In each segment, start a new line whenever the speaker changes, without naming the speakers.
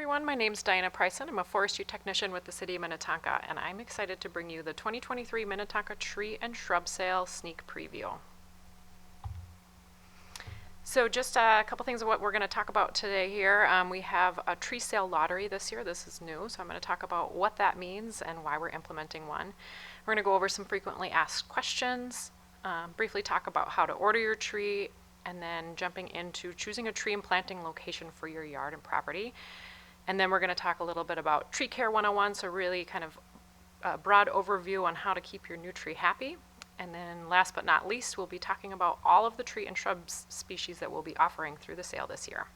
everyone, my name's Diana Pryson. I'm a forestry technician with the City of Minnetonka, and I'm excited to bring you the 2023 Minnetonka Tree and Shrub Sale Sneak Preview. So just a couple things of what we're going to talk about today here. We have a tree sale lottery this year. This is new, so I'm going to talk about what that means and why we're implementing one. We're going to go over some frequently asked questions, briefly talk about how to order your tree, and then jumping into choosing a tree and planting location for your yard and property. And then we're going to talk a little bit about Tree Care 101, so really kind of a broad overview on how to keep your new tree happy. And then last but not least, we'll be talking about all of the tree and shrub species that we'll be offering through the sale this year.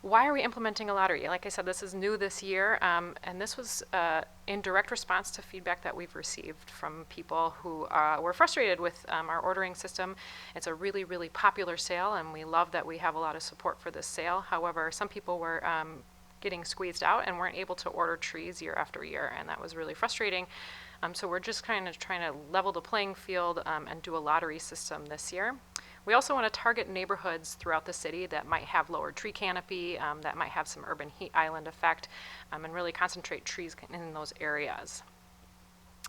Why are we implementing a lottery? Like I said, this is new this year, and this was in direct response to feedback that we've received from people who were frustrated with our ordering system. It's a really, really popular sale, and we love that we have a lot of support for this sale. However, some people were getting squeezed out and weren't able to order trees year after year, and that was really frustrating. So we're just kind of trying to level the playing field and do a lottery system this year. We also want to target neighborhoods throughout the city that might have lower tree canopy, that might have some urban heat island effect, and really concentrate trees in those areas.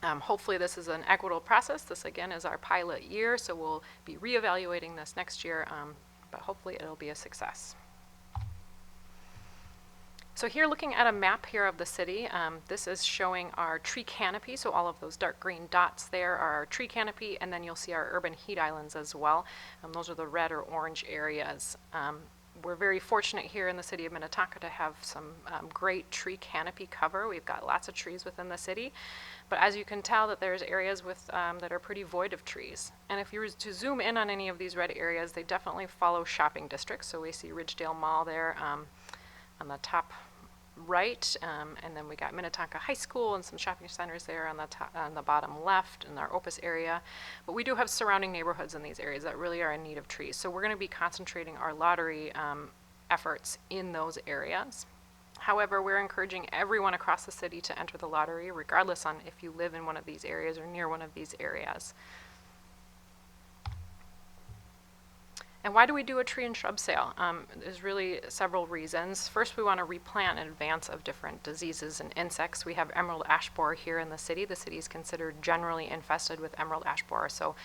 Hopefully this is an equitable process. This again is our pilot year, so we'll be reevaluating this next year, but hopefully it'll be a success. So here, looking at a map here of the city, this is showing our tree canopy. So all of those dark green dots there are our tree canopy, and then you'll see our urban heat islands as well. Those are the red or orange areas. We're very fortunate here in the city of Minnetonka to have some great tree canopy cover. We've got lots of trees within the city, but as you can tell that there's areas with that are pretty void of trees. And if you were to zoom in on any of these red areas, they definitely follow shopping districts. So we see Ridgedale Mall there on the top right, and then we got Minnetonka High School and some shopping centers there on the bottom left in our Opus area. But we do have surrounding neighborhoods in these areas that really are in need of trees. So we're going to be concentrating our lottery efforts in those areas. However, we're encouraging everyone across the city to enter the lottery, regardless on if you live in one of these areas or near one of these areas. And why do we do a tree and shrub sale? There's really several reasons. First, we want to replant in advance of different diseases and insects. We have emerald ash borer here in the city. The city is considered generally infested with emerald ash borer, so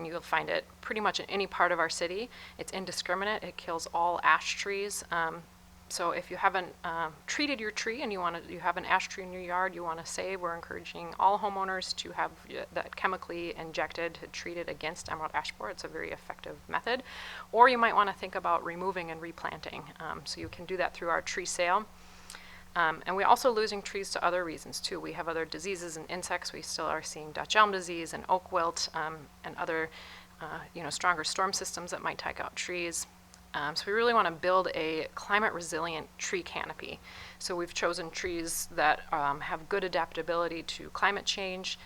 you'll find it pretty much in any part of our city. It's indiscriminate. It kills all ash trees. So if you haven't treated your tree and you have an ash tree in your yard you want to save, we're encouraging all homeowners to have that chemically injected, treated against emerald ash borer. It's a very effective method. Or you might want to think about removing and replanting. So you can do that through our tree sale. And we're also losing trees to other reasons too. We have other diseases and insects. We still are seeing Dutch elm disease and oak wilt and other stronger storm systems that might take out trees. So we really want to build a climate resilient tree canopy. So we've chosen trees that have good adaptability to climate change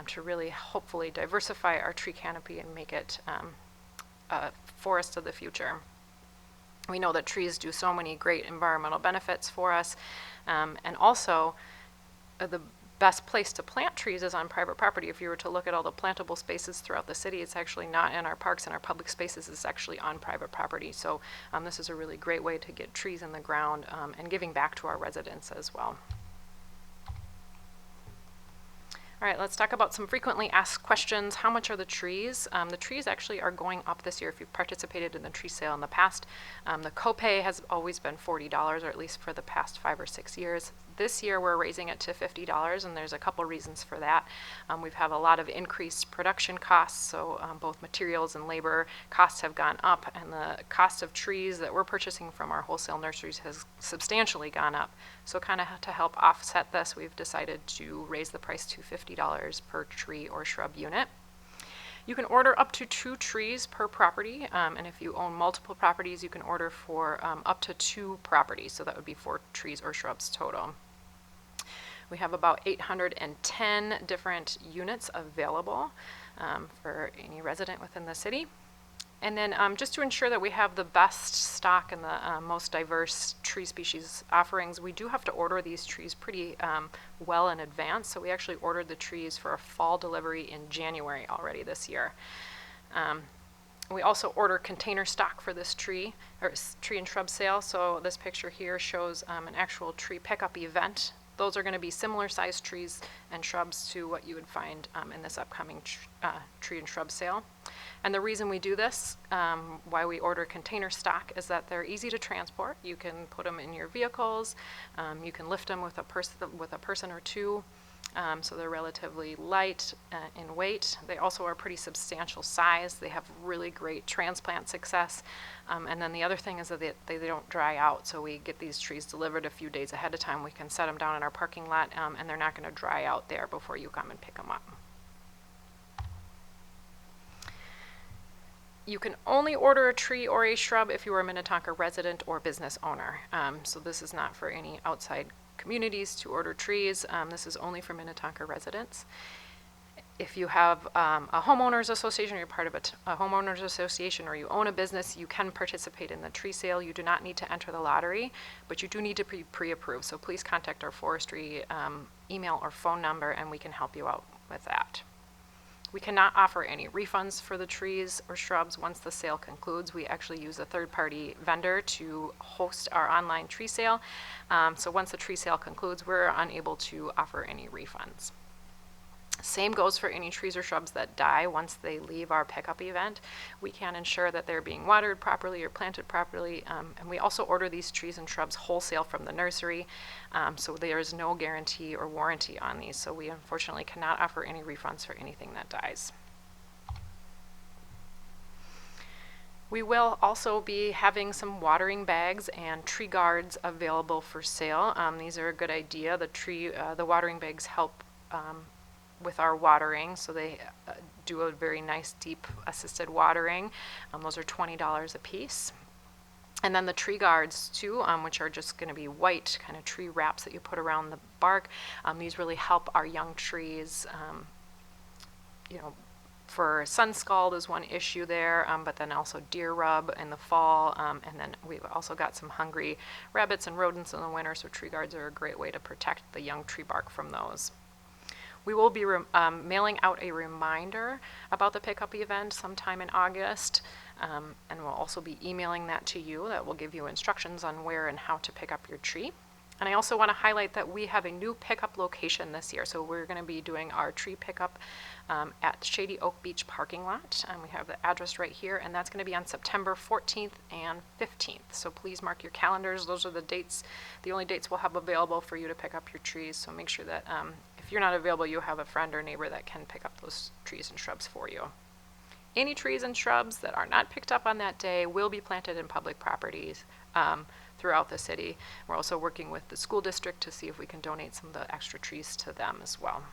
to really hopefully diversify our tree canopy and make it a forest of the future. We know that trees do so many great environmental benefits for us, and also the best place to plant trees is on private property. If you were to look at all the plantable spaces throughout the city, it's actually not in our parks and our public spaces. It's actually on private property. So this is a really great way to get trees in the ground and giving back to our residents as well. All right, let's talk about some frequently asked questions. How much are the trees? The trees actually are going up this year if you've participated in the tree sale in the past. The copay has always been $40, or at least for the past 5 or 6 years. This year we're raising it to $50, and there's a couple reasons for that. We've had a lot of increased production costs, so both materials and labor costs have gone up, and the cost of trees that we're purchasing from our wholesale nurseries has substantially gone up. So kind of to help offset this, we've decided to raise the price to $50 per tree or shrub unit. You can order up to 2 trees per property, and if you own multiple properties, you can order for up to 2 properties, so that would be 4 trees or shrubs total. We have about 810 different units available for any resident within the city. And then just to ensure that we have the best stock and the most diverse tree species offerings, we do have to order these trees pretty well in advance. So we actually ordered the trees for a fall delivery in January already this year. We also order container stock for this tree and shrub sale. So this picture here shows an actual tree pickup event. Those are going to be similar sized trees and shrubs to what you would find in this upcoming tree and shrub sale. And the reason we do this, why we order container stock, is that they're easy to transport. You can put them in your vehicles. You can lift them with a person or two. So they're relatively light in weight. They also are pretty substantial size. They have really great transplant success. And then the other thing is that they don't dry out. So we get these trees delivered a few days ahead of time. We can set them down in our parking lot, and they're not going to dry out there before you come and pick them up. You can only order a tree or a shrub if you are a Minnetonka resident or business owner. So this is not for any outside communities to order trees. This is only for Minnetonka residents. If you have a homeowners association, or you're part of a homeowners association, or you own a business, you can participate in the tree sale. You do not need to enter the lottery, but you do need to be pre-approved. So please contact our forestry email or phone number, and we can help you out with that. We cannot offer any refunds for the trees or shrubs once the sale concludes. We actually use a third-party vendor to host our online tree sale. So once the tree sale concludes, we're unable to offer any refunds. Same goes for any trees or shrubs that die once they leave our pickup event. We can ensure that they're being watered properly or planted properly. And we also order these trees and shrubs wholesale from the nursery. So there is no guarantee or warranty on these. So we unfortunately cannot offer any refunds for anything that dies. We will also be having some watering bags and tree guards available for sale. These are a good idea. The watering bags help with our watering, so they do a very nice deep assisted watering. Those are $20 a piece. And then the tree guards too, which are just going to be white kind of tree wraps that you put around the bark. These really help our young trees. For sun scald is one issue there, but then also deer rub in the fall, and then we've also got some hungry rabbits and rodents in the winter, so tree guards are a great way to protect the young tree bark from those. We will be mailing out a reminder about the pickup event sometime in August, and we'll also be emailing that to you. That will give you instructions on where and how to pick up your tree. And I also want to highlight that we have a new pickup location this year. So we're going to be doing our tree pickup at Shady Oak Beach parking lot. And we have the address right here, and that's going to be on September 14th and 15th. So please mark your calendars. Those are the dates, the only dates we'll have available for you to pick up your trees. So make sure that if you're not available, you have a friend or neighbor that can pick up those trees and shrubs for you. Any trees and shrubs that are not picked up on that day will be planted in public properties throughout the city. We're also working with the school district to see if we can donate some of the extra trees to them as well.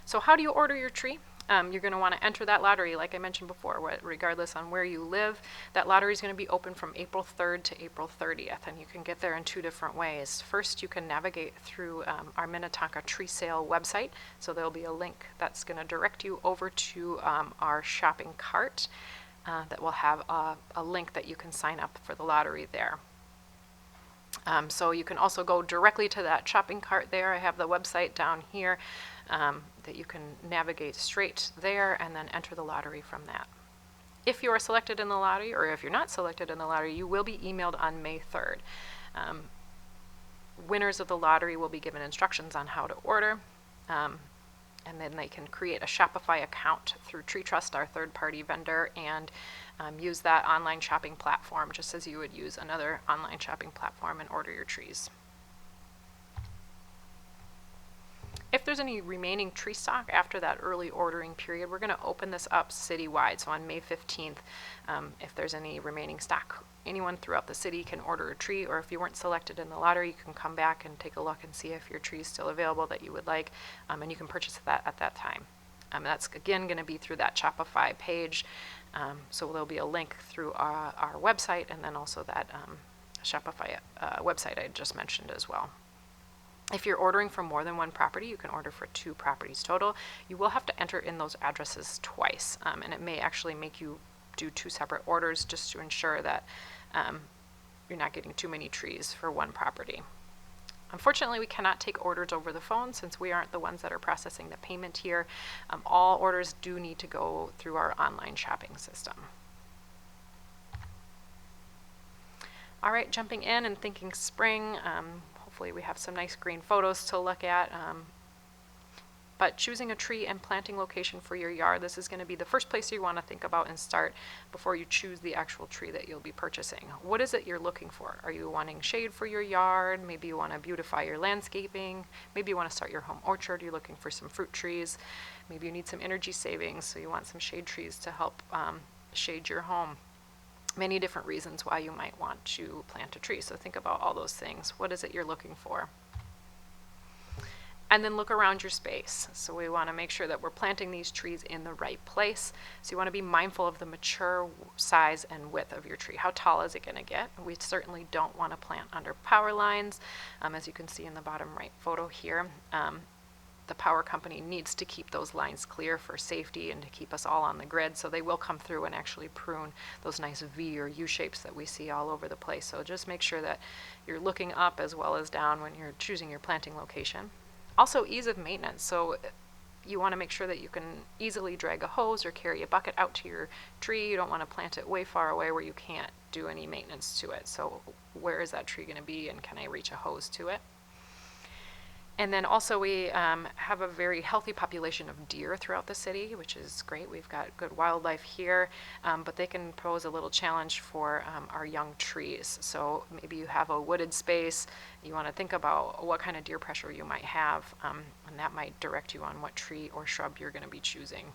So how do you order your tree? You're going to want to enter that lottery, like I mentioned before, regardless on where you live. That lottery is going to be open from April 3rd to April 30th, and you can get there in two different ways. First, you can navigate through our Minnetonka tree sale website, so there'll be a link that's going to direct you over to our shopping cart that will have a link that you can sign up for the lottery there. So you can also go directly to that shopping cart there. I have the website down here that you can navigate straight there and then enter the lottery from that. If you are selected in the lottery, or if you're not selected in the lottery, you will be emailed on May 3rd. Winners of the lottery will be given instructions on how to order, and then they can create a Shopify account through Tree Trust, our third-party vendor, and use that online shopping platform just as you would use another online shopping platform and order your trees. If there's any remaining tree stock after that early ordering period, we're going to open this up citywide. So on May 15th, if there's any remaining stock, anyone throughout the city can order a tree, or if you weren't selected in the lottery, you can come back and take a look and see if your tree is still available that you would like, and you can purchase that at that time. That's again going to be through that Shopify page. So there'll be a link through our website, and then also that Shopify website I just mentioned as well. If you're ordering from more than one property, you can order for 2 properties total. You will have to enter in those addresses twice, and it may actually make you do 2 separate orders just to ensure that you're not getting too many trees for one property. Unfortunately, we cannot take orders over the phone since we aren't the ones that are processing the payment here. All orders do need to go through our online shopping system. All right, jumping in and thinking spring. Hopefully we have some nice green photos to look at. But choosing a tree and planting location for your yard, this is going to be the first place you want to think about and start before you choose the actual tree that you'll be purchasing. What is it you're looking for? Are you wanting shade for your yard? Maybe you want to beautify your landscaping. Maybe you want to start your home orchard. You're looking for some fruit trees. Maybe you need some energy savings, so you want some shade trees to help shade your home. Many different reasons why you might want to plant a tree. So think about all those things. What is it you're looking for? And then look around your space. So we want to make sure that we're planting these trees in the right place. So you want to be mindful of the mature size and width of your tree. How tall is it going to get? We certainly don't want to plant under power lines. As you can see in the bottom right photo here, the power company needs to keep those lines clear for safety and to keep us all on the grid. So they will come through and actually prune those nice V or U shapes that we see all over the place. So just make sure that you're looking up as well as down when you're choosing your planting location. Also, ease of maintenance. So you want to make sure that you can easily drag a hose or carry a bucket out to your tree. You don't want to plant it way far away where you can't do any maintenance to it. So where is that tree going to be, and can I reach a hose to it? And then also we have a very healthy population of deer throughout the city, which is great. We've got good wildlife here, but they can pose a little challenge for our young trees. So maybe you have a wooded space. You want to think about what kind of deer pressure you might have, and that might direct you on what tree or shrub you're going to be choosing.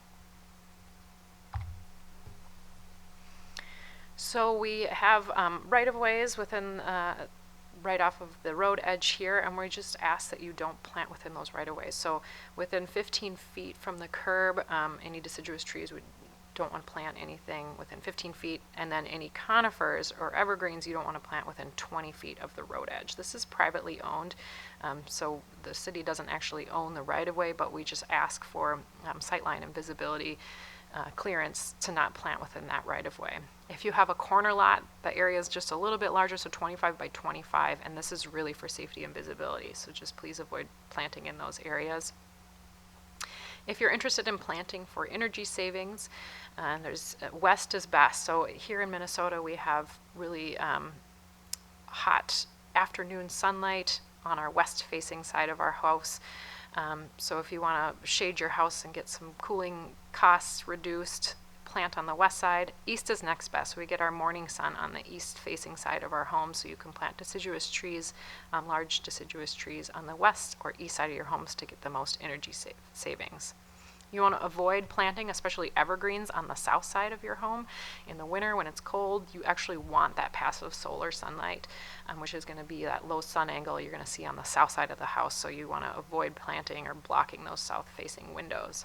So we have right-of-ways within right off of the road edge here, and we just ask that you don't plant within those right-of-ways. So within 15 feet from the curb, any deciduous trees, we don't want to plant anything within 15 feet, and then any conifers or evergreens you don't want to plant within 20 feet of the road edge. This is privately owned, so the city doesn't actually own the right-of-way, but we just ask for sightline and visibility clearance to not plant within that right-of-way. If you have a corner lot, the area is just a little bit larger, so 25 by 25, and this is really for safety and visibility, so just please avoid planting in those areas. If you're interested in planting for energy savings, there's west is best. So here in Minnesota we have really hot afternoon sunlight on our west facing side of our house. So if you want to shade your house and get some cooling costs reduced, plant on the west side. East is next best. We get our morning sun on the east facing side of our home, so you can plant deciduous trees, large deciduous trees on the west or east side of your homes to get the most energy savings. You want to avoid planting, especially evergreens, on the south side of your home. In the winter when it's cold, you actually want that passive solar sunlight, which is going to be that low sun angle you're going to see on the south side of the house, so you want to avoid planting or blocking those south-facing windows.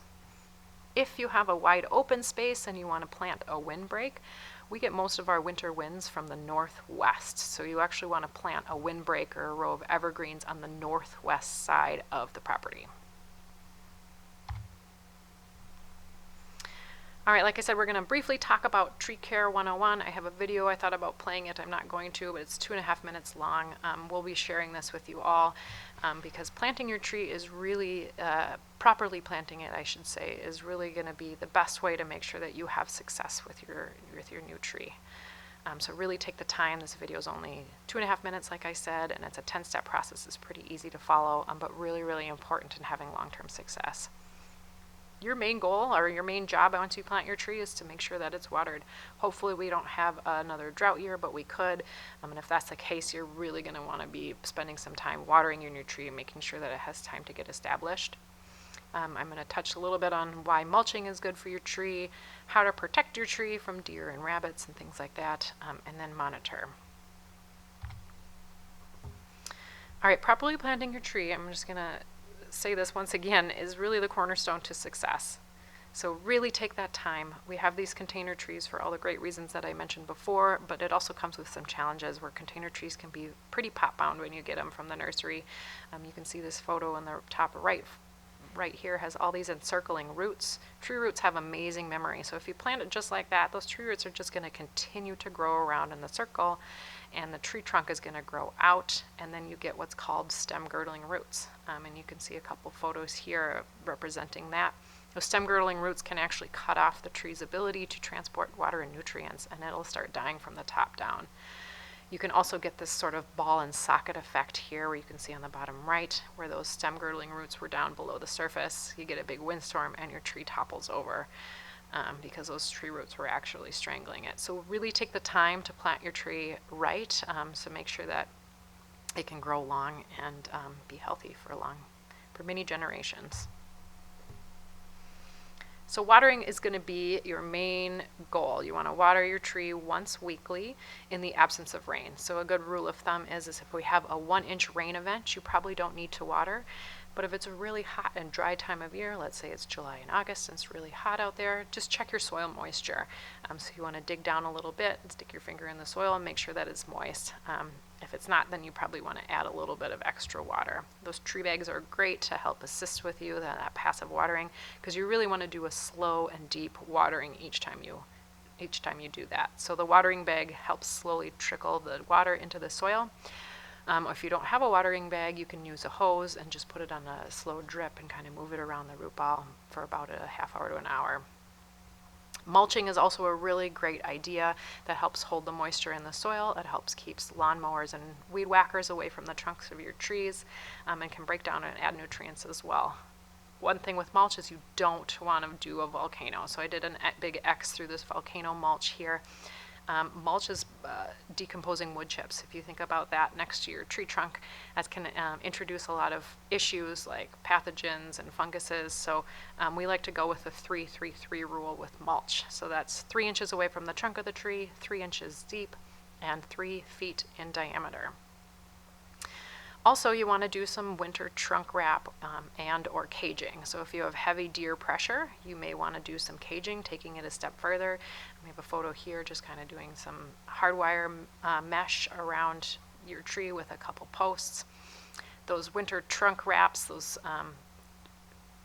If you have a wide open space and you want to plant a windbreak, we get most of our winter winds from the northwest, so you actually want to plant a windbreak or a row of evergreens on the northwest side of the property. All right, like I said, we're going to briefly talk about Tree Care 101. I have a video. I thought about playing it. I'm not going to, but it's 2.5 minutes long. We'll be sharing this with you all because planting your tree is really, properly planting it, I should say, is really going to be the best way to make sure that you have success with your new tree. So really take the time. This video is only 2.5 minutes, like I said, and it's a 10-step process. It's pretty easy to follow, but really, really important in having long-term success. Your main goal or your main job once you plant your tree is to make sure that it's watered. Hopefully we don't have another drought year, but we could. And if that's the case, you're really going to want to be spending some time watering your new tree and making sure that it has time to get established. I'm going to touch a little bit on why mulching is good for your tree, how to protect your tree from deer and rabbits and things like that, and then monitor. All right, properly planting your tree, I'm just going to say this once again, is really the cornerstone to success. So really take that time. We have these container trees for all the great reasons that I mentioned before, but it also comes with some challenges where container trees can be pretty pot-bound when you get them from the nursery. You can see this photo in the top right here has all these encircling roots. Tree roots have amazing memory, so if you plant it just like that, those tree roots are just going to continue to grow around in the circle, and the tree trunk is going to grow out, and then you get what's called stem girdling roots. And you can see a couple photos here representing that. Those stem girdling roots can actually cut off the tree's ability to transport water and nutrients, and it'll start dying from the top down. You can also get this sort of ball and socket effect here, where you can see on the bottom right where those stem girdling roots were down below the surface. You get a big windstorm and your tree topples over because those tree roots were actually strangling it. So really take the time to plant your tree right, so make sure that it can grow long and be healthy for many generations. So watering is going to be your main goal. You want to water your tree once weekly in the absence of rain. So a good rule of thumb is if we have a 1-inch rain event, you probably don't need to water. But if it's a really hot and dry time of year, let's say it's July and August and it's really hot out there, just check your soil moisture. So you want to dig down a little bit and stick your finger in the soil and make sure that it's moist. If it's not, then you probably want to add a little bit of extra water. Those tree bags are great to help assist with you, that passive watering, because you really want to do a slow and deep watering each time you do that. So the watering bag helps slowly trickle the water into the soil. If you don't have a watering bag, you can use a hose and just put it on a slow drip and kind of move it around the root ball for about a half hour to an hour. Mulching is also a really great idea that helps hold the moisture in the soil. It helps keeps lawnmowers and weed whackers away from the trunks of your trees, and can break down and add nutrients as well. One thing with mulch is you don't want to do a volcano. So I did a big X through this volcano mulch here. Mulch is decomposing wood chips. If you think about that next to your tree trunk, that can introduce a lot of issues like pathogens and funguses. So we like to go with the 3-3-3 rule with mulch. So that's 3 inches away from the trunk of the tree, 3 inches deep, and 3 feet in diameter. Also, you want to do some winter trunk wrap and or caging. So if you have heavy deer pressure, you may want to do some caging, taking it a step further. We have a photo here just kind of doing some hardwire mesh around your tree with a couple posts. Those winter trunk wraps, those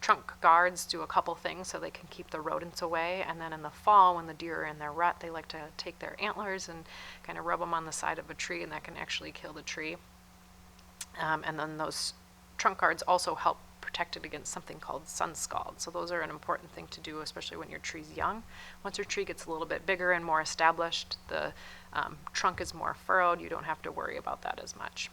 trunk guards do a couple things so they can keep the rodents away. And then in the fall, when the deer are in their rut, they like to take their antlers and kind of rub them on the side of a tree, and that can actually kill the tree. And then those trunk guards also help protect it against something called sun scald. So those are an important thing to do, especially when your tree's young. Once your tree gets a little bit bigger and more established, the trunk is more furrowed, you don't have to worry about that as much.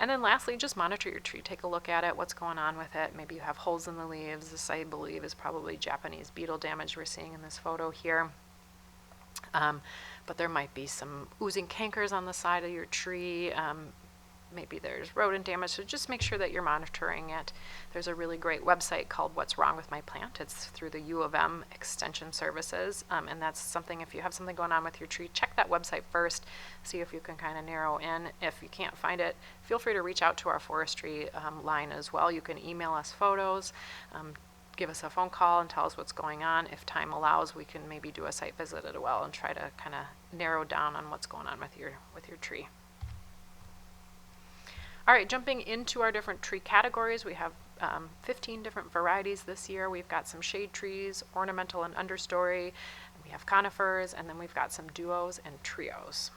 And then lastly, just monitor your tree. Take a look at it, what's going on with it. Maybe you have holes in the leaves. This, I believe, is probably Japanese beetle damage we're seeing in this photo here. But there might be some oozing cankers on the side of your tree. Maybe there's rodent damage, so just make sure that you're monitoring it. There's a really great website called What's Wrong with My Plant. It's through the U of M Extension Services, and that's something, if you have something going on with your tree, check that website first, see if you can kind of narrow in. If you can't find it, feel free to reach out to our forestry line as well. You can email us photos, give us a phone call and tell us what's going on. If time allows, we can maybe do a site visit as well and try to kind of narrow down on what's going on with your tree. All right, jumping into our different tree categories, we have 15 different varieties this year. We've got some shade trees, ornamental and understory, we have conifers, and then we've got some duos and trios.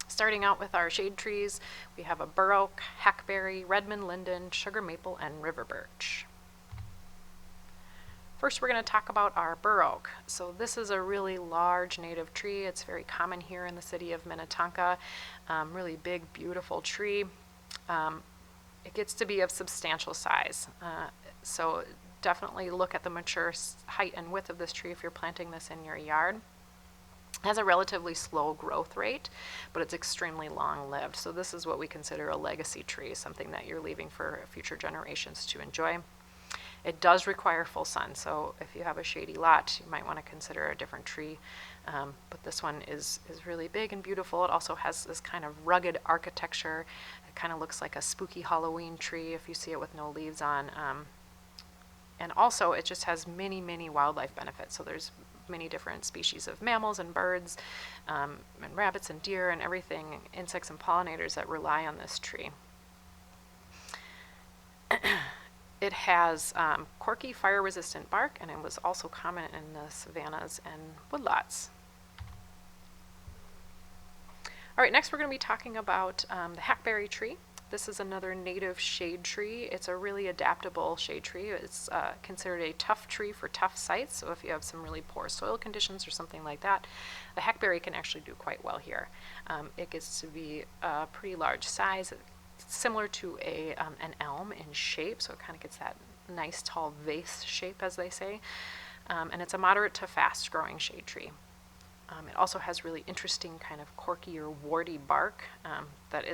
Starting out with our shade trees, we have a bur oak, hackberry, Redmond linden, sugar maple, and river birch. First, we're going to talk about our bur oak. So this is a really large native tree. It's very common here in the city of Minnetonka. Really big, beautiful tree. It gets to be of substantial size. So definitely look at the mature height and width of this tree if you're planting this in your yard. It has a relatively slow growth rate, but it's extremely long-lived. So this is what we consider a legacy tree, something that you're leaving for future generations to enjoy. It does require full sun, so if you have a shady lot, you might want to consider a different tree. But this one is really big and beautiful. It also has this kind of rugged architecture. It kind of looks like a spooky Halloween tree if you see it with no leaves on. And also, it just has many, many wildlife benefits. So there's many different species of mammals and birds, and rabbits and deer and everything, insects and pollinators that rely on this tree. It has corky, fire-resistant bark, and it was also common in the savannas and woodlots. All right, next we're going to be talking about the hackberry tree. This is another native shade tree. It's a really adaptable shade tree. It's considered a tough tree for tough sites, so if you have some really poor soil conditions or something like that, the hackberry can actually do quite well here. It gets to be a pretty large size, similar to an elm in shape, so it kind of gets that nice tall vase shape, as they say, and it's a moderate to fast growing shade tree. It also has really interesting kind of corky or warty bark that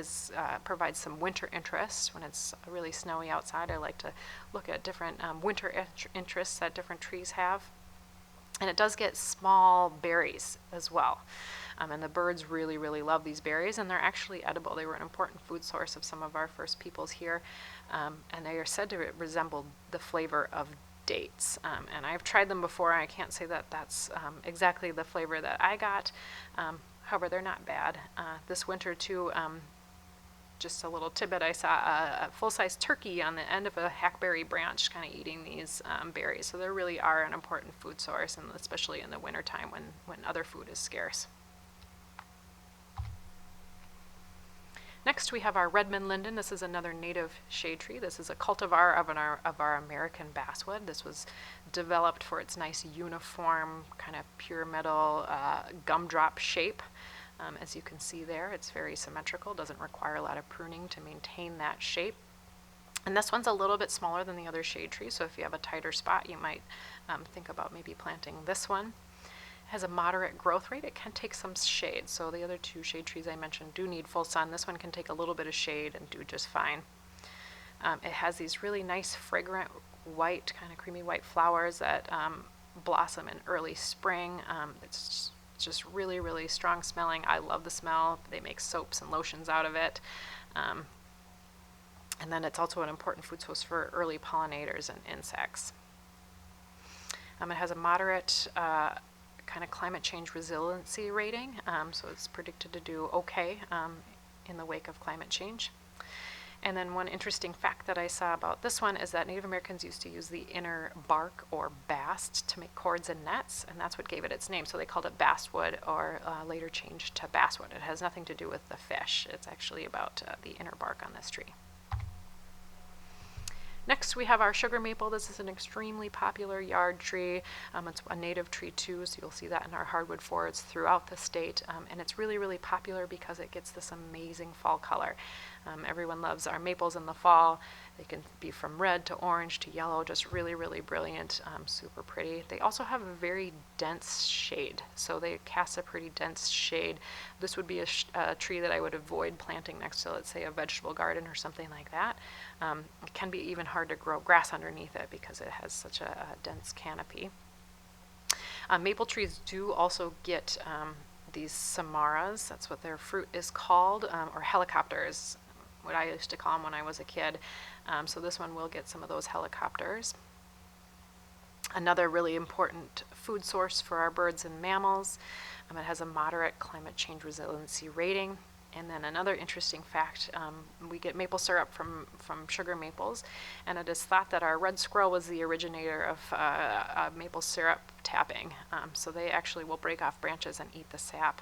provides some winter interest. When it's really snowy outside, I like to look at different winter interests that different trees have. And it does get small berries as well. And the birds really, really love these berries, and they're actually edible. They were an important food source of some of our first peoples here, and they are said to resemble the flavor of dates. And I've tried them before. I can't say that that's exactly the flavor that I got. However, they're not bad. This winter too, just a little tidbit, I saw a full-size turkey on the end of a hackberry branch kind of eating these berries. So they really are an important food source, and especially in the wintertime when other food is scarce. Next we have our Redmond Linden. This is another native shade tree. This is a cultivar of our American basswood. This was developed for its nice uniform kind of pyramidal gumdrop shape. As you can see there, it's very symmetrical, doesn't require a lot of pruning to maintain that shape. And this one's a little bit smaller than the other shade tree, so if you have a tighter spot, you might think about maybe planting this one. Has a moderate growth rate. It can take some shade. So the other two shade trees I mentioned do need full sun. This one can take a little bit of shade and do just fine. It has these really nice fragrant white, kind of creamy white flowers that blossom in early spring. It's just really, really strong smelling. I love the smell. They make soaps and lotions out of it. And then it's also an important food source for early pollinators and insects. It has a moderate kind of climate change resiliency rating, so it's predicted to do okay in the wake of climate change. And then one interesting fact that I saw about this one is that Native Americans used to use the inner bark or bast to make cords and nets, and that's what gave it its name. So they called it basswood, or later changed to basswood. It has nothing to do with the fish. It's actually about the inner bark on this tree. Next we have our sugar maple. This is an extremely popular yard tree. It's a native tree too, so you'll see that in our hardwood forests throughout the state. And it's really, really popular because it gets this amazing fall color. Everyone loves our maples in the fall. They can be from red to orange to yellow, just really, really brilliant, super pretty. They also have a very dense shade, so they cast a pretty dense shade. This would be a tree that I would avoid planting next to, let's say, a vegetable garden or something like that. It can be even hard to grow grass underneath it because it has such a dense canopy. Maple trees do also get these samaras, that's what their fruit is called, or helicopters, what I used to call them when I was a kid. So this one will get some of those helicopters. Another really important food source for our birds and mammals. It has a moderate climate change resiliency rating. And then another interesting fact, we get maple syrup from sugar maples, and it is thought that our red squirrel was the originator of maple syrup tapping. So they actually will break off branches and eat the sap.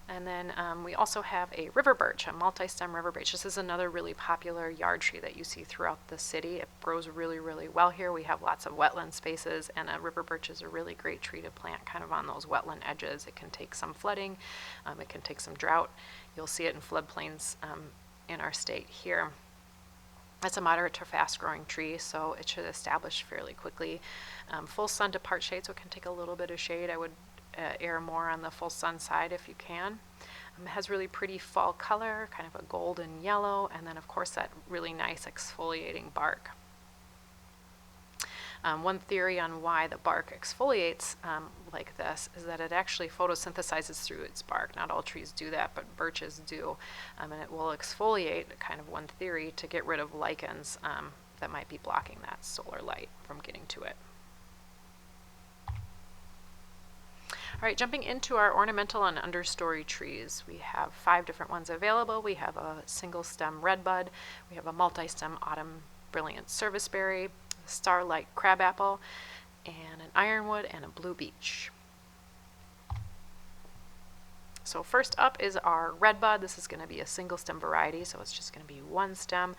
And then we also have a river birch, a multi-stem river birch. This is another really popular yard tree that you see throughout the city. It grows really, really well here. We have lots of wetland spaces, and a river birch is a really great tree to plant kind of on those wetland edges. It can take some flooding, it can take some drought. You'll see it in floodplains in our state here. It's a moderate to fast growing tree, so it should establish fairly quickly. Full sun to part shade, so it can take a little bit of shade. I would err more on the full sun side if you can. It has really pretty fall color, kind of a golden yellow, and then of course that really nice exfoliating bark. One theory on why the bark exfoliates like this is that it actually photosynthesizes through its bark. Not all trees do that, but birches do. And it will exfoliate, kind of one theory, to get rid of lichens that might be blocking that solar light from getting to it. All right, jumping into our ornamental and understory trees, we have 5 different ones available. We have a single stem redbud, we have a multi-stem autumn brilliant serviceberry, a starlight crabapple, and an ironwood, and a blue beech. So first up is our Redbud. This is going to be a single stem variety, so it's just going to be one stem.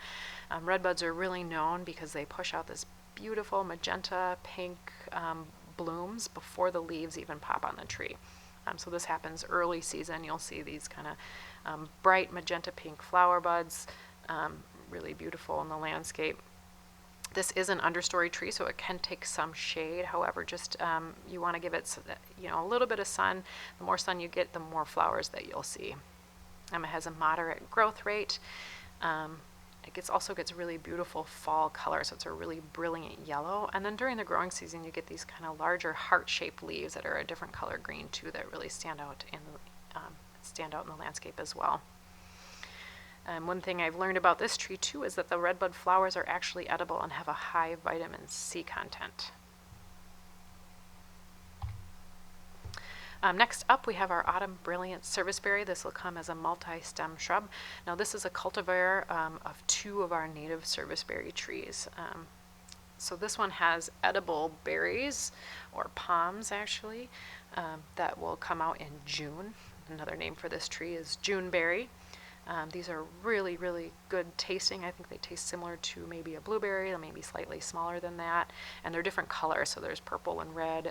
Redbuds are really known because they push out this beautiful magenta pink blooms before the leaves even pop on the tree. So this happens early season. You'll see these kind of bright magenta pink flower buds, really beautiful in the landscape. This is an understory tree, so it can take some shade. However, just you want to give it, a little bit of sun. The more sun you get, the more flowers that you'll see. It has a moderate growth rate. It also gets really beautiful fall color, so it's a really brilliant yellow. And then during the growing season, you get these kind of larger heart-shaped leaves that are a different color green too, that really stand out in the landscape as well. One thing I've learned about this tree too is that the redbud flowers are actually edible and have a high vitamin C content. Next up, we have our autumn brilliant serviceberry. This will come as a multi-stem shrub. Now this is a cultivar of 2 of our native serviceberry trees. So this one has edible berries, or palms actually, that will come out in June. Another name for this tree is Juneberry. These are really, really good tasting. I think they taste similar to maybe a blueberry, or maybe slightly smaller than that. And they're different colors, so there's purple and red,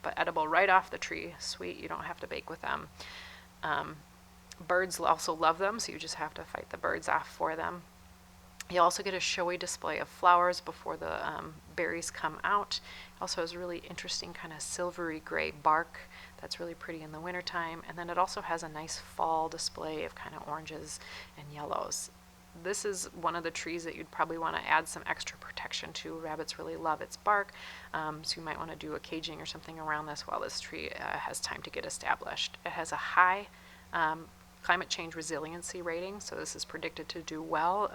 but edible right off the tree. Sweet, you don't have to bake with them. Birds also love them, so you just have to fight the birds off for them. You also get a showy display of flowers before the berries come out. It also has really interesting kind of silvery gray bark that's really pretty in the wintertime. And then it also has a nice fall display of kind of oranges and yellows. This is one of the trees that you'd probably want to add some extra protection to. Rabbits really love its bark, so you might want to do a caging or something around this while this tree has time to get established. It has a high climate change resiliency rating, so this is predicted to do well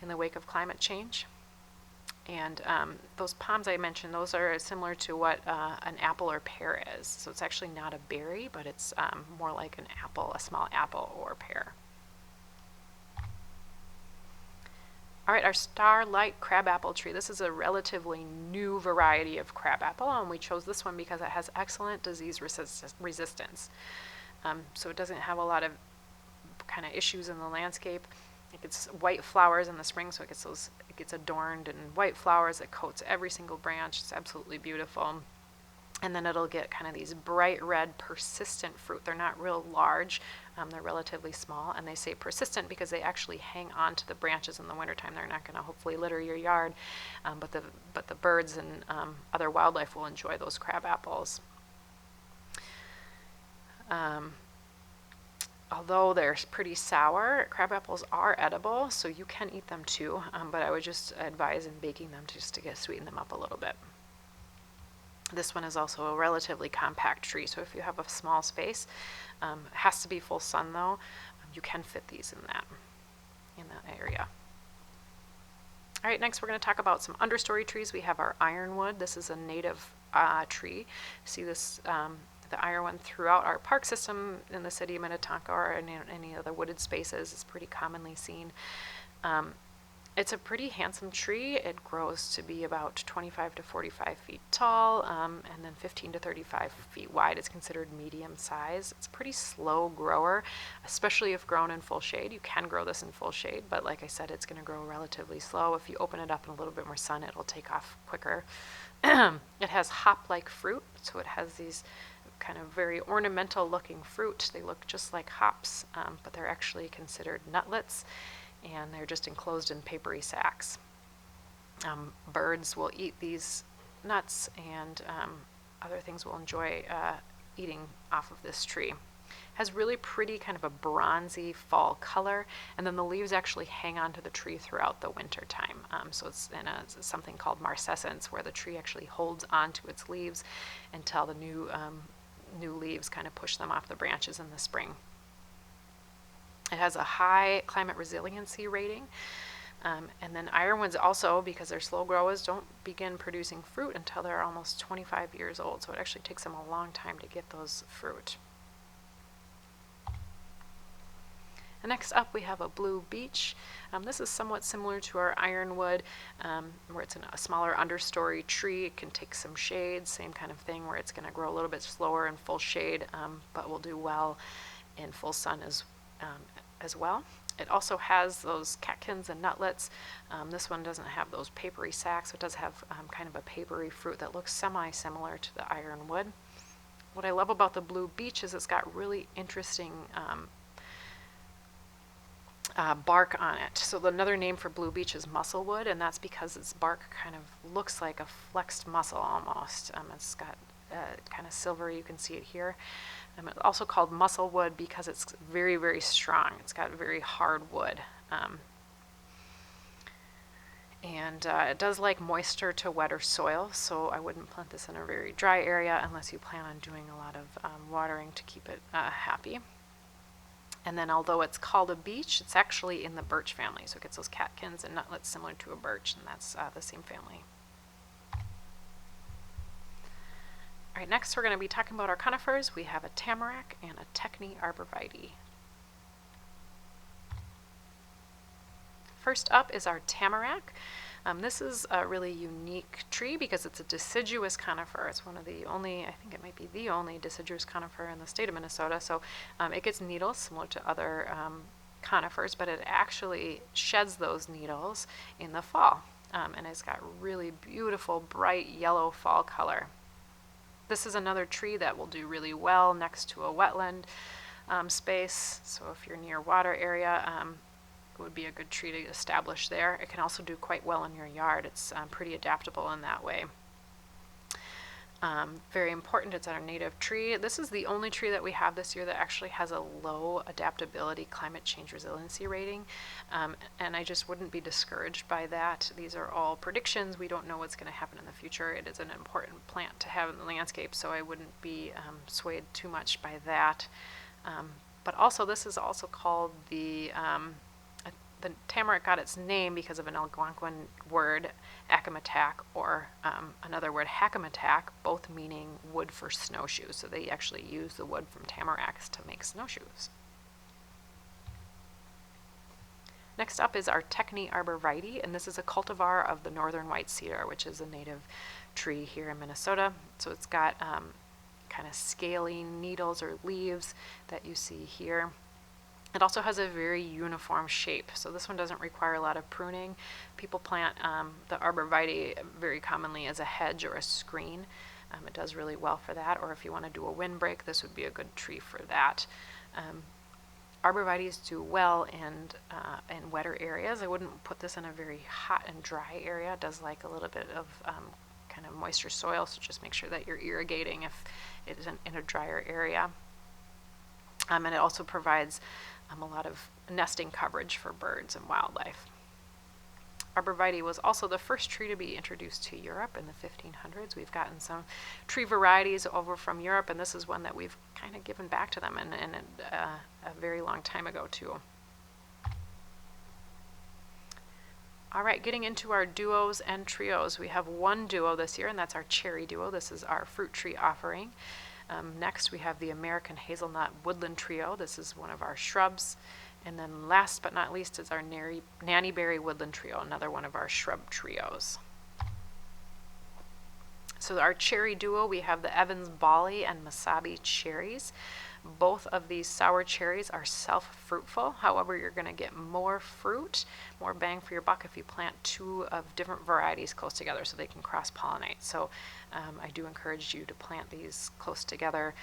in the wake of climate change. And those palms I mentioned, those are similar to what an apple or pear is. So it's actually not a berry, but it's more like an apple, a small apple or pear. All right, our Starlite Crabapple tree. This is a relatively new variety of crabapple, and we chose this one because it has excellent disease resistance. So it doesn't have a lot of kind of issues in the landscape. It gets white flowers in the spring, so it gets adorned in white flowers. It coats every single branch. It's absolutely beautiful. And then it'll get kind of these bright red persistent fruit. They're not real large. They're relatively small, and they say persistent because they actually hang on to the branches in the wintertime. They're not going to hopefully litter your yard, but the birds and other wildlife will enjoy those crab apples. Although they're pretty sour, crab apples are edible, so you can eat them too, but I would just advise in baking them just to sweeten them up a little bit. This one is also a relatively compact tree, so if you have a small space, it has to be full sun though, you can fit these in that area. All right, next we're going to talk about some understory trees. We have our Ironwood. This is a native tree. See this the ironwood throughout our park system in the city of Minnetonka or in any other wooded spaces. It's pretty commonly seen. It's a pretty handsome tree. It grows to be about 25 to 45 feet tall, and then 15 to 35 feet wide. It's considered medium size. It's a pretty slow grower, especially if grown in full shade. You can grow this in full shade, but like I said, it's going to grow relatively slow. If you open it up in a little bit more sun, it'll take off quicker. It has hop-like fruit, so it has these kind of very ornamental looking fruit. They look just like hops, but they're actually considered nutlets, and they're just enclosed in papery sacks. Birds will eat these nuts, and other things will enjoy eating off of this tree. Has really pretty kind of a bronzy fall color, and then the leaves actually hang onto the tree throughout the winter time. So it's in something called marcescence, where the tree actually holds onto its leaves until the new leaves kind of push them off the branches in the spring. It has a high climate resiliency rating. And then ironwoods also, because they're slow growers, don't begin producing fruit until they're almost 25 years old. So it actually takes them a long time to get those fruit. And next up we have a blue beech. This is somewhat similar to our ironwood, where it's a smaller understory tree. It can take some shade, same kind of thing where it's going to grow a little bit slower in full shade, but will do well in full sun as well. It also has those catkins and nutlets. This one doesn't have those papery sacs. It does have kind of a papery fruit that looks semi-similar to the ironwood. What I love about the blue beech is it's got really interesting bark on it. So another name for blue beech is musclewood, and that's because its bark kind of looks like a flexed muscle almost. It's got kind of silvery, you can see it here. It's also called musclewood because it's very, very strong. It's got very hard wood. And it does like moister to wetter soil, so I wouldn't plant this in a very dry area unless you plan on doing a lot of watering to keep it happy. And then although it's called a beech, it's actually in the birch family. So it gets those catkins and nutlets similar to a birch, and that's the same family. All right, next we're going to be talking about our conifers. We have a Tamarack and a Techny Arborvitae. First up is our Tamarack. This is a really unique tree because it's a deciduous conifer. It's one of the only, I think it might be the only deciduous conifer in the state of Minnesota. So it gets needles similar to other conifers, but it actually sheds those needles in the fall. And it's got really beautiful, bright yellow fall color. This is another tree that will do really well next to a wetland space. So if you're near water area, would be a good tree to establish there. It can also do quite well in your yard. It's pretty adaptable in that way. Very important, it's our native tree. This is the only tree that we have this year that actually has a low adaptability climate change resiliency rating, and I just wouldn't be discouraged by that. These are all predictions. We don't know what's going to happen in the future. It is an important plant to have in the landscape, so I wouldn't be swayed too much by that. But also, this is also called the tamarack got its name because of an Algonquin word, acamatak, or another word, hackamatak, both meaning wood for snowshoes. So they actually use the wood from tamaracks to make snowshoes. Next up is our Techny Arborvitae, and this is a cultivar of the northern white cedar, which is a native tree here in Minnesota. So it's got kind of scaly needles or leaves that you see here. It also has a very uniform shape, so this one doesn't require a lot of pruning. People plant the arborvitae very commonly as a hedge or a screen. It does really well for that, or if you want to do a windbreak, this would be a good tree for that. Arborvitaes do well in wetter areas. I wouldn't put this in a very hot and dry area. It does like a little bit of kind of moisture soil, so just make sure that you're irrigating if it is in a drier area. And it also provides a lot of nesting coverage for birds and wildlife. Arborvitae was also the first tree to be introduced to Europe in the 1500s. We've gotten some tree varieties over from Europe, and this is one that we've kind of given back to them in a very long time ago too. All right, getting into our duos and trios. We have one duo this year, and that's our cherry duo. This is our fruit tree offering. Next, we have the American Hazelnut Woodland Trio. This is one of our shrubs. And then last but not least is our Nannyberry Woodland Trio, another one of our shrub trios. So our cherry duo, we have the Evans Bali and Mesabi cherries. Both of these sour cherries are self-fruitful. However, you're going to get more fruit, more bang for your buck if you plant two of different varieties close together so they can cross-pollinate. So I do encourage you to plant these close together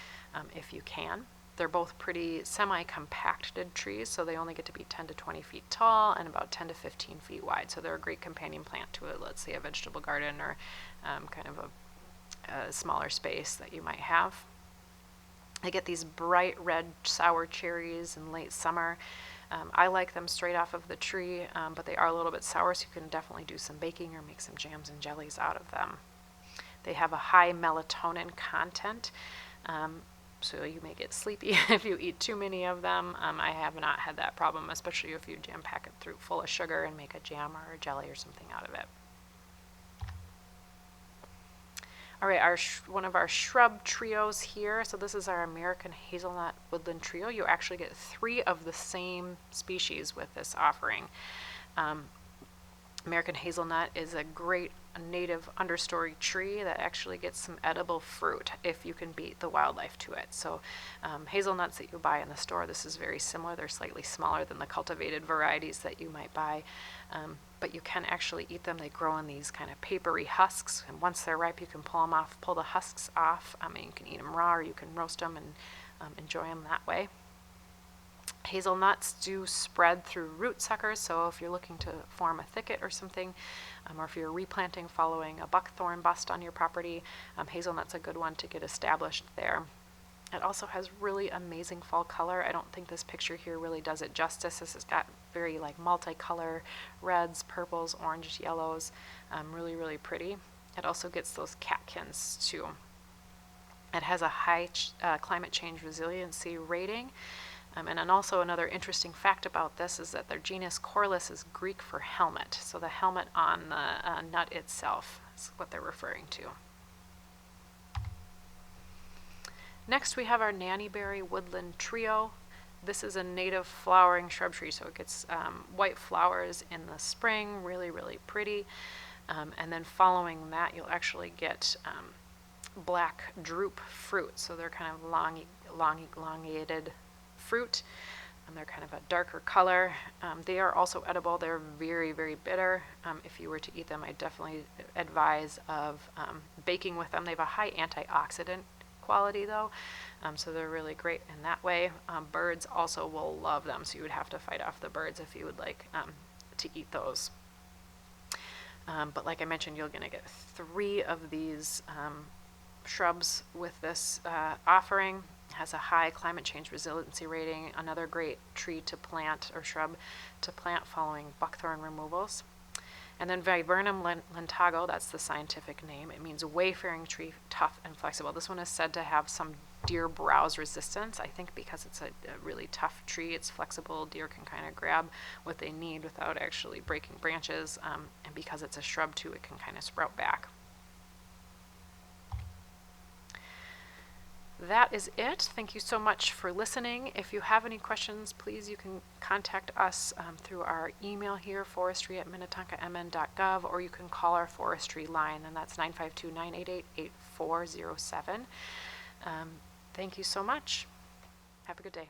if you can. They're both pretty semi-compacted trees, so they only get to be 10 to 20 feet tall and about 10 to 15 feet wide. So they're a great companion plant to, let's say, a vegetable garden or kind of a smaller space that you might have. They get these bright red sour cherries in late summer. I like them straight off of the tree, but they are a little bit sour, so you can definitely do some baking or make some jams and jellies out of them. They have a high melatonin content, so you may get sleepy if you eat too many of them. I have not had that problem, especially if you jam pack it through full of sugar and make a jam or a jelly or something out of it. All right, one of our shrub trios here. So this is our American Hazelnut Woodland Trio. You actually get 3 of the same species with this offering. American hazelnut is a great native understory tree that actually gets some edible fruit if you can beat the wildlife to it. So hazelnuts that you buy in the store, this is very similar. They're slightly smaller than the cultivated varieties that you might buy, but you can actually eat them. They grow in these kind of papery husks, and once they're ripe, you can pull the husks off. And you can eat them raw, or you can roast them and enjoy them that way. Hazelnuts do spread through root suckers, so if you're looking to form a thicket or something, or if you're replanting following a buckthorn bust on your property, hazelnut's a good one to get established there. It also has really amazing fall color. I don't think this picture here really does it justice. This has got very like multicolor reds, purples, oranges, yellows, really, really pretty. It also gets those catkins too. It has a high climate change resiliency rating. And then also another interesting fact about this is that their genus Corlys is Greek for helmet. So the helmet on the nut itself is what they're referring to. Next we have our Nannyberry Woodland Trio. This is a native flowering shrub tree, so it gets white flowers in the spring, really, really pretty. And then following that, you'll actually get black drupe fruit. So they're kind of elongated fruit, and they're kind of a darker color. They are also edible. They're very, very bitter. If you were to eat them, I definitely advise of baking with them. They have a high antioxidant quality though, so they're really great in that way. Birds also will love them, so you would have to fight off the birds if you would like to eat those. But like I mentioned, you're going to get 3 of these shrubs with this offering. It has a high climate change resiliency rating, another great tree to plant or shrub to plant following buckthorn removals. And then Viburnum lentago, that's the scientific name. It means wayfaring tree, tough and flexible. This one is said to have some deer browse resistance. I think because it's a really tough tree, it's flexible. Deer can kind of grab what they need without actually breaking branches. And because it's a shrub too, it can kind of sprout back. That is it. Thank you so much for listening. If you have any questions, please, you can contact us through our email here, forestry@minnetonkamn.gov, or you can call our forestry line, and that's 952-988-8407. Thank you so much. Have a good day.